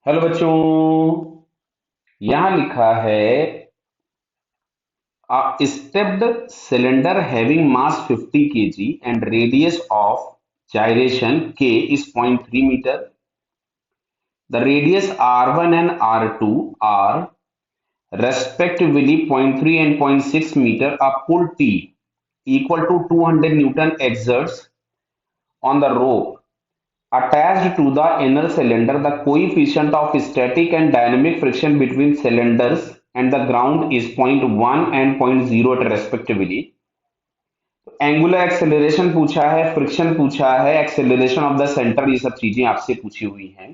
Hello बच्चों। यहां लिखा है a stepped cylinder having mass 50 kg and radius of gyration k is 0.3 meter. The radius r1 and r2 are respectively zero point 0.3 and zero point 0.6 meter. A pull T equal to 200 Newton exerts on the rope attached to the inner cylinder. The coefficient of static and dynamic friction between cylinders and the ground is 0.1 and zero point 0 respectively. Angular acceleration पूछा है, friction पूछा है, acceleration of the centre, ये सब चीजें आपसे पूछी हुई हैं।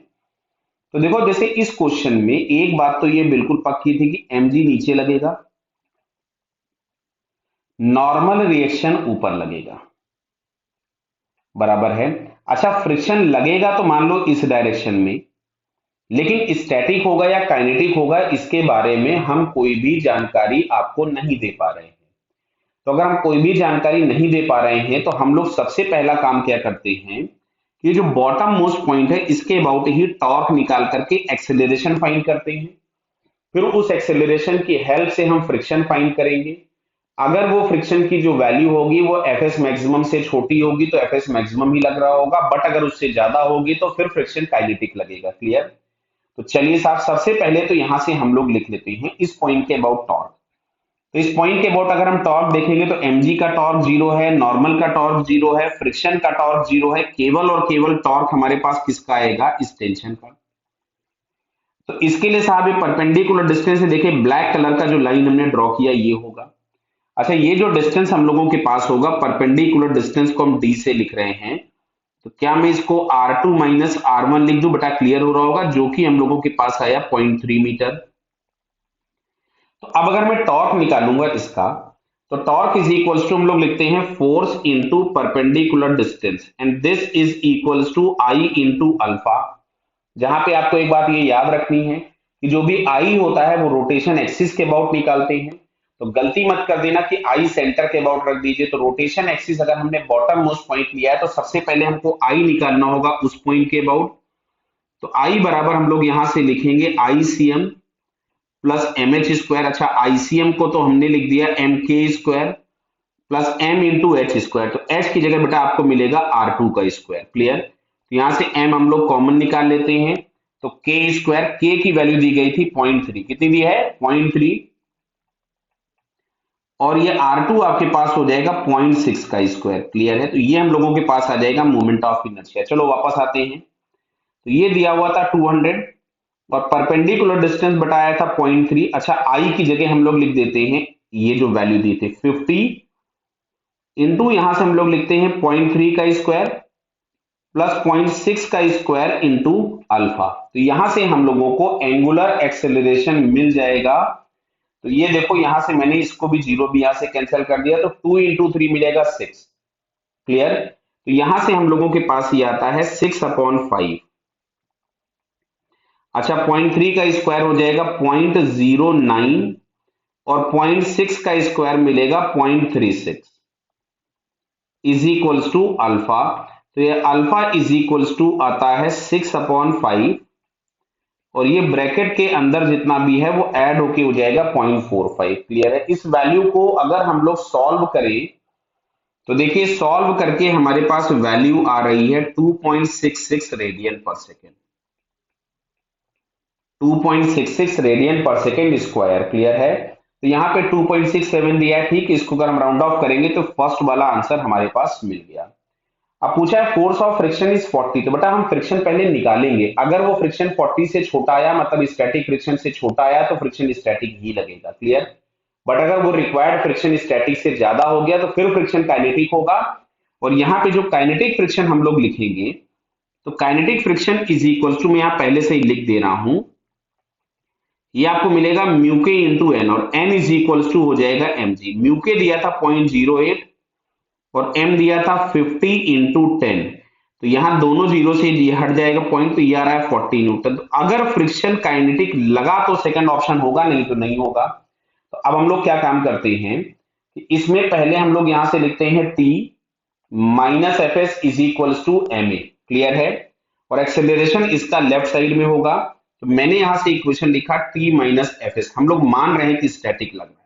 तो देखो, जैसे इस क्वेश्चन में एक बात तो ये बिल्कुल पक्की थी कि mg नीचे लगेगा, नॉर्मल रिएक्शन ऊपर लगेगा, बराबर है। अच्छा, फ्रिक्शन लगेगा तो मान लो इस डायरेक्शन में, लेकिन स्टैटिक होगा या काइनेटिक होगा इसके बारे में हम कोई भी जानकारी आपको नहीं दे पा रहे हैं। तो अगर हम कोई भी जानकारी नहीं दे पा रहे हैं तो हम लोग सबसे पहला काम क्या करते हैं कि जो बॉटम मोस्ट पॉइंट है इसके अबाउट ही टॉर्क निकाल करके एक्सेलरेशन फाइंड करते हैं। फिर उस एक्सेलरेशन की हेल्प से हम फ्रिक्शन फाइंड करेंगे। अगर वो फ्रिक्शन की जो वैल्यू होगी वो एफएस मैक्सिमम से छोटी होगी तो एफएस मैक्सिमम ही लग रहा होगा, बट अगर उससे ज्यादा होगी तो फिर फ्रिक्शन काइनेटिक लगेगा। क्लियर? तो चलिए साहब, सबसे पहले तो यहां से हम लोग लिख लेते हैं इस पॉइंट के अबाउट टॉर्क। तो इस पॉइंट के अबाउट अगर हम टॉर्क देखेंगे तो mg का टॉर्क जीरो है, नॉर्मल का टॉर्क जीरो है, फ्रिक्शन का टॉर्क जीरो है, केवल और केवल टॉर्क हमारे पास किसका आएगा? इस टेंशन का। तो इसके लिए साहब ये परपेंडिकुलर डिस्टेंस है, देखिए ब्लैक कलर का जो लाइन हमने ड्रॉ किया ये होगा। अच्छा, ये जो डिस्टेंस हम लोगों के पास होगा, परपेंडिकुलर डिस्टेंस को हम d से लिख रहे हैं, तो क्या मैं इसको r2 माइनस r1 लिख दूं? बेटा क्लियर हो रहा होगा, जो कि हम लोगों के पास आया 0.3 मीटर। तो अब अगर मैं टॉर्क निकालूंगा इसका, तो टॉर्क इज इक्वल्स टू हम लोग लिखते हैं force into perpendicular distance, and this is equals to I into alpha. जहां पे आपको एक बात ये याद रखनी है कि जो भी आई होता है वो रोटेशन एक्सिस के अबाउट निकालते हैं। तो गलती मत कर देना कि आई सेंटर के अबाउट रख दीजिए। तो रोटेशन एक्सिस अगर हमने बॉटम मोस्ट पॉइंट लिया है तो सबसे पहले हमको आई निकालना होगा उस पॉइंट के अबाउट। तो आई बराबर हम लोग यहां से लिखेंगे ICM plus M H square. अच्छा, आईसीएम को तो हमने लिख दिया M K square plus M into H square. तो एच की जगह बेटा आपको मिलेगा आर टू का स्क्वायर। क्लियर? तो यहां से एम हम लोग कॉमन निकाल लेते हैं, तो के स्क्वायर, के की वैल्यू दी गई थी 0.3, कितनी दी है? 0.3, और ये R2 आपके पास हो जाएगा 0.6 का स्क्वायर। क्लियर है? तो ये हम लोगों के पास आ जाएगा मोमेंट ऑफ इनर्शिया। चलो वापस आते हैं। तो ये दिया हुआ था 200 और परपेंडिकुलर डिस्टेंस बताया था 0.3। अच्छा, आई की जगह हम लोग लिख देते हैं ये जो वैल्यू दी थी 50 इंटू, यहां से हम लोग लिखते हैं 0.3 का स्क्वायर प्लस 0.6 का स्क्वायर इंटू अल्फा। तो यहां से हम लोगों को एंगुलर एक्सेलरेशन मिल जाएगा। तो ये देखो, यहां से मैंने इसको भी जीरो भी यहां से कैंसिल कर दिया, तो 2 इंटू 3 मिलेगा 6। क्लियर? तो यहां से हम लोगों के पास ये आता है 6/5। अच्छा, 0.3 का स्क्वायर हो जाएगा 0.09 और 0.6 का स्क्वायर मिलेगा 0.36 इज इक्वल्स टू अल्फा। तो ये अल्फा इज इक्वल्स टू आता है 6/5, और ये ब्रैकेट के अंदर जितना भी है वो ऐड होके हो जाएगा 0.45। क्लियर है? इस वैल्यू को अगर हम लोग सॉल्व करें तो देखिए, सॉल्व करके हमारे पास वैल्यू आ रही है 2.66 रेडियन पर सेकेंड। 2.66 रेडियन पर सेकेंड स्क्वायर। क्लियर है? तो यहाँ पे 2.67 दिया है, ठीक। इसको अगर हम राउंड ऑफ करेंगे तो फर्स्ट वाला आंसर हमारे पास मिल गया। अब पूछा है फोर्स ऑफ फ्रिक्शन इज 40। तो बेटा हम फ्रिक्शन पहले निकालेंगे। अगर वो फ्रिक्शन 40 से छोटा आया, मतलब स्टैटिक फ्रिक्शन से छोटा आया, तो फ्रिक्शन स्टैटिक ही लगेगा। क्लियर? बट अगर वो रिक्वायर्ड फ्रिक्शन स्टैटिक से ज्यादा हो गया तो फिर फ्रिक्शन काइनेटिक होगा। और यहाँ पे जो काइनेटिक फ्रिक्शन हम लोग लिखेंगे, तो kinetic friction is equal to, मैं यहाँ पहले से ही लिख दे रहा हूं, ये आपको मिलेगा म्यू के इंटू एन, और एन इज इक्वल टू हो जाएगा एम जी। म्यू के दिया था 0.08 और m दिया था 50 इंटू 10। तो यहां दोनों जीरो से ये हट जाएगा पॉइंट, तो ये आ रहा है 40 न्यूटन। तो अगर फ्रिक्शन काइनेटिक लगा तो सेकंड ऑप्शन होगा, नहीं तो नहीं होगा। तो अब हम लोग क्या काम करते हैं कि इसमें पहले हम लोग यहां से लिखते हैं t minus F S is equal to M A. Clear है? और एक्सेलरेशन इसका लेफ्ट साइड में होगा, तो मैंने यहां से इक्वेशन लिखा टी माइनस एफ एस। हम लोग मान रहे हैं कि स्टैटिक लग रहा है,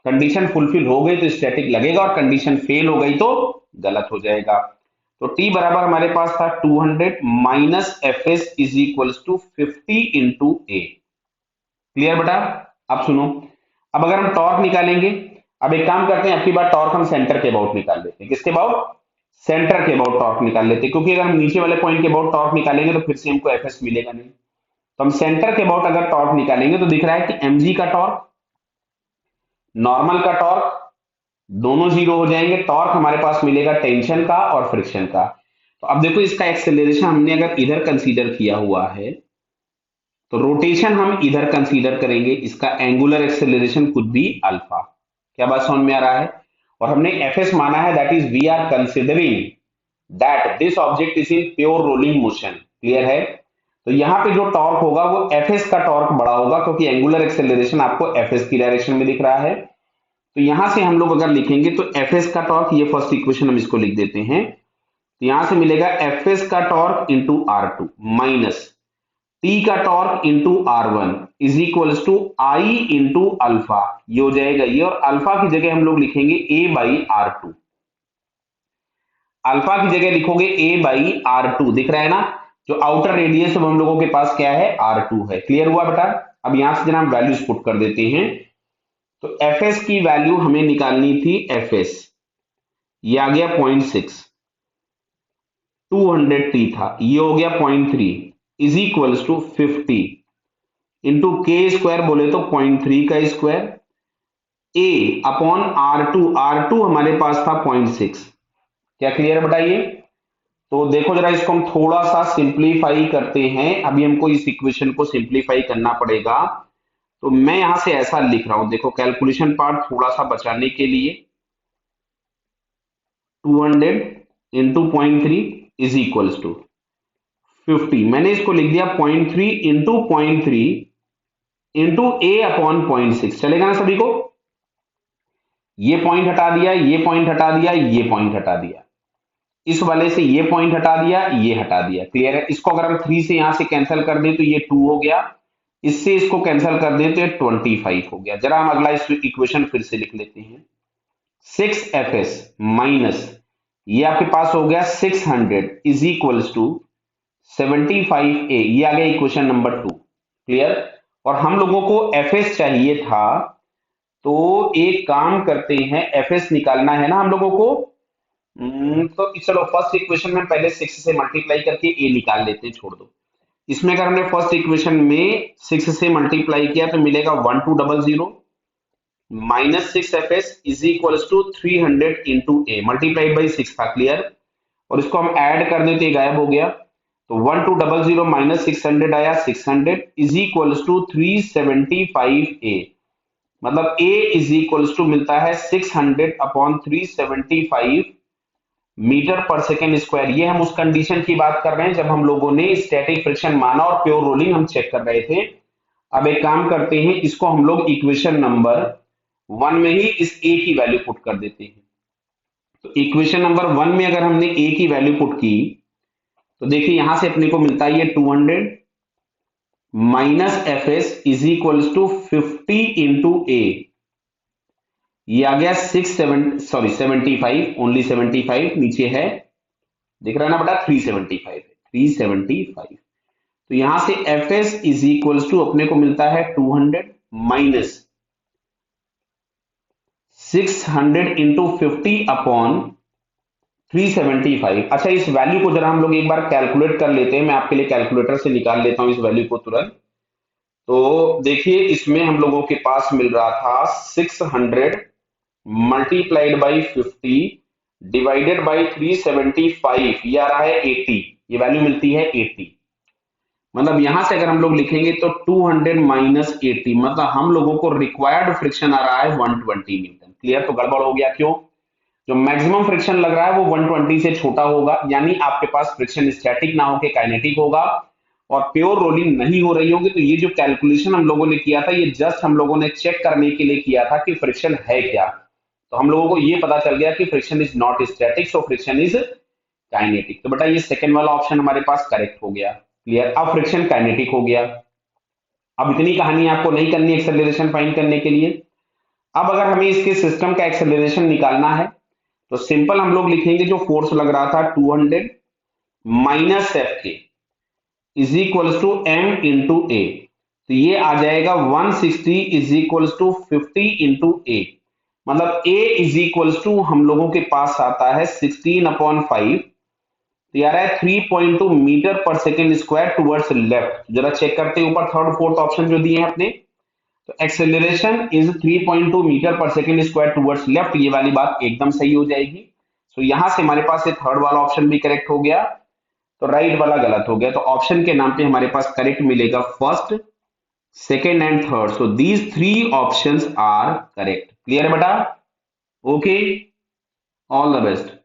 कंडीशन फुलफिल हो गई तो स्टैटिक लगेगा और कंडीशन फेल हो गई तो गलत हो जाएगा। तो टी बराबर हमारे पास था 200 minus F S is equal to 50 into A. Clear बेटा? अब सुनो, अब अगर हम टॉर्क निकालेंगे, अब एक काम करते हैं, अब की बार टॉर्क हम सेंटर के अबाउट निकाल लेते हैं। किसके अबाउट? सेंटर के अबाउट टॉर्क निकाल लेते हैं, क्योंकि अगर हम नीचे वाले पॉइंट के अबाउट टॉर्क निकालेंगे तो फिर से हमको एफ एस मिलेगा नहीं। तो हम सेंटर के अबाउट अगर टॉर्क निकालेंगे तो दिख रहा है कि एमजी का टॉर्क, नॉर्मल का टॉर्क दोनों जीरो हो जाएंगे। टॉर्क हमारे पास मिलेगा टेंशन का और फ्रिक्शन का। तो अब देखो इसका एक्सेलरेशन हमने अगर इधर कंसीडर किया हुआ है तो रोटेशन हम इधर कंसीडर करेंगे, इसका एंगुलर एक्सेलरेशन कुछ भी अल्फा। क्या बात समझ में आ रहा है? और हमने एफ एस माना है, that is we are considering that this object is in pure rolling motion. Clear है? तो यहाँ पे जो टॉर्क होगा वो एफ एस का टॉर्क बड़ा होगा, क्योंकि एंगुलर एक्सेलरेशन आपको एफ एस की डायरेक्शन में दिख रहा है। तो यहां से हम लोग अगर लिखेंगे तो एफ एस का टॉर्क, ये फर्स्ट इक्वेशन हम इसको लिख देते हैं, तो यहां से मिलेगा एफ एस का torque into R two minus T का torque into R one is equal to I into alpha. ये हो जाएगा ये, और अल्फा की जगह हम लोग लिखेंगे ए बाई आर टू। अल्फा की जगह लिखोगे ए बाई आर टू, दिख रहा है ना? जो आउटर रेडियस हम लोगों के पास क्या है? आर टू है। क्लियर हुआ बेटा? अब यहां से जरा हम वैल्यूज पुट कर देते हैं। तो एफ एस की वैल्यू हमें निकालनी थी, एफ एस ये आ गया 0.6, 200 टी था, ये हो गया 0.3 is equal to 50 into K square बोले तो 0.3 का square A upon R two. R two हमारे पास था 0.6। क्या क्लियर बताइए? तो देखो जरा, इसको हम थोड़ा सा सिंप्लीफाई करते हैं। अभी हमको इस इक्वेशन को सिंप्लीफाई करना पड़ेगा, तो मैं यहां से ऐसा लिख रहा हूं, देखो कैलकुलेशन पार्ट थोड़ा सा बचाने के लिए 200 इंटू 0.3 इज इक्वल टू 50। मैंने इसको लिख दिया 0.3 इंटू 0.3 इंटू ए अपॉन 0.6। चलेगा ना सभी को? ये पॉइंट हटा दिया, ये पॉइंट हटा दिया, ये पॉइंट हटा दिया, इस वाले से ये पॉइंट हटा दिया, ये हटा दिया। क्लियर है? इसको अगर हम 3 से यहां से कैंसिल कर दें तो ये 2 हो गया, इससे इसको कैंसिल कर दें तो ये 25 हो गया। जरा हम अगला इक्वेशन फिर से लिख लेते हैं, 6 एफ एस माइनस ये आपके पास हो गया 600 इज इक्वल टू 75 ए। ये आ गया इक्वेशन नंबर 2। क्लियर? और हम लोगों को एफ एस चाहिए था, तो एक काम करते हैं, एफ एस निकालना है ना हम लोगों को। तो चलो फर्स्ट इक्वेशन में पहले 6 से मल्टीप्लाई करके ए निकाल लेते हैं, छोड़ दो। इसमें अगर हमने फर्स्ट इक्वेशन में 6 से मल्टीप्लाई किया तो मिलेगा 1200 minus 6 F S is equal to 300 into A multiplied by 6 था। क्लियर? और इसको हम ऐड कर देते, गायब हो गया। तो 1200 माइनस 600 आया 600 इज इक्वल टू 375 ए। मतलब ए इज इक्वल टू मिलता है 600 अपॉन 375 मीटर पर सेकेंड स्क्वायर। ये हम उस कंडीशन की बात कर रहे हैं जब हम लोगों ने स्टैटिक फ्रिक्शन माना और प्योर रोलिंग हम चेक कर रहे थे। अब एक काम करते हैं, इसको हम लोग इक्वेशन नंबर 1 में ही इस ए की वैल्यू पुट कर देते हैं। तो इक्वेशन नंबर 1 में अगर हमने ए की वैल्यू पुट की तो देखिए यहां से अपने को मिलता है ये 200 minus F S is equal to 50 into A. ये आ गया 75, ओनली 75 नीचे है, दिख रहा है ना बेटा? 375 है, 375। तो यहां से F S is equal to अपने को मिलता है 200 माइनस 600 इंटू 50 अपॉन 375। अच्छा, इस वैल्यू को जरा हम लोग एक बार कैलकुलेट कर लेते हैं। मैं आपके लिए कैलकुलेटर से निकाल लेता हूं इस वैल्यू को तुरंत। तो देखिए इसमें हम लोगों के पास मिल रहा था 600 मल्टीप्लाइड बाई 50 डिवाइडेड बाई 375, ये आ रहा है 80। ये वैल्यू मिलती है 80। मतलब यहां से अगर हम लोग लिखेंगे तो 200 माइनस 80, मतलब हम लोगों को रिक्वायर्ड फ्रिक्शन आ रहा है 120 न्यूटन। क्लियर? तो गड़बड़ हो गया। क्यों? जो मैक्सिमम फ्रिक्शन लग रहा है वो 120 से छोटा होगा, यानी आपके पास फ्रिक्शन स्टैटिक ना होके काइनेटिक होगा और प्योर रोलिंग नहीं हो रही होगी। तो ये जो कैलकुलेशन हम लोगों ने किया था, ये जस्ट हम लोगों ने चेक करने के लिए किया था कि फ्रिक्शन है क्या। तो हम लोगों को ये पता चल गया कि friction is not static, so friction is kinetic. तो बेटा ये सेकंड वाला ऑप्शन हमारे पास करेक्ट हो गया। क्लियर। अब फ्रिक्शन काइनेटिक हो गया। अब इतनी कहानी आपको नहीं करनी एक्सेलरेशन फाइंड करने के लिए। अब अगर हमें इसके सिस्टम का एक्सेलरेशन निकालना है तो सिंपल हम लोग लिखेंगे जो फोर्स लग रहा था 200 minus F K is equals to M into A, तो ये आ जाएगा 160 is equals to 50 into A, मतलब ए इज इक्वल्स टू हम लोगों के पास आता है 16/5, तो यार है 3.2 मीटर पर सेकेंड स्क्वायर टुवर्ड्स लेफ्ट। जरा चेक करते हैं ऊपर थर्ड फोर्थ ऑप्शन जो दिए हैं अपने, तो एक्सेलरेशन इज 3.2 मीटर पर सेकेंड स्क्वायर टुवर्ड्स लेफ्ट, ये वाली बात एकदम सही हो जाएगी। तो यहां से हमारे पास ये थर्ड वाला ऑप्शन भी करेक्ट हो गया, तो राइट वाला गलत हो गया, तो ऑप्शन के नाम पे हमारे पास करेक्ट मिलेगा first, second and third. So these three options are correct. Clear है बेटा? Okay, all the best.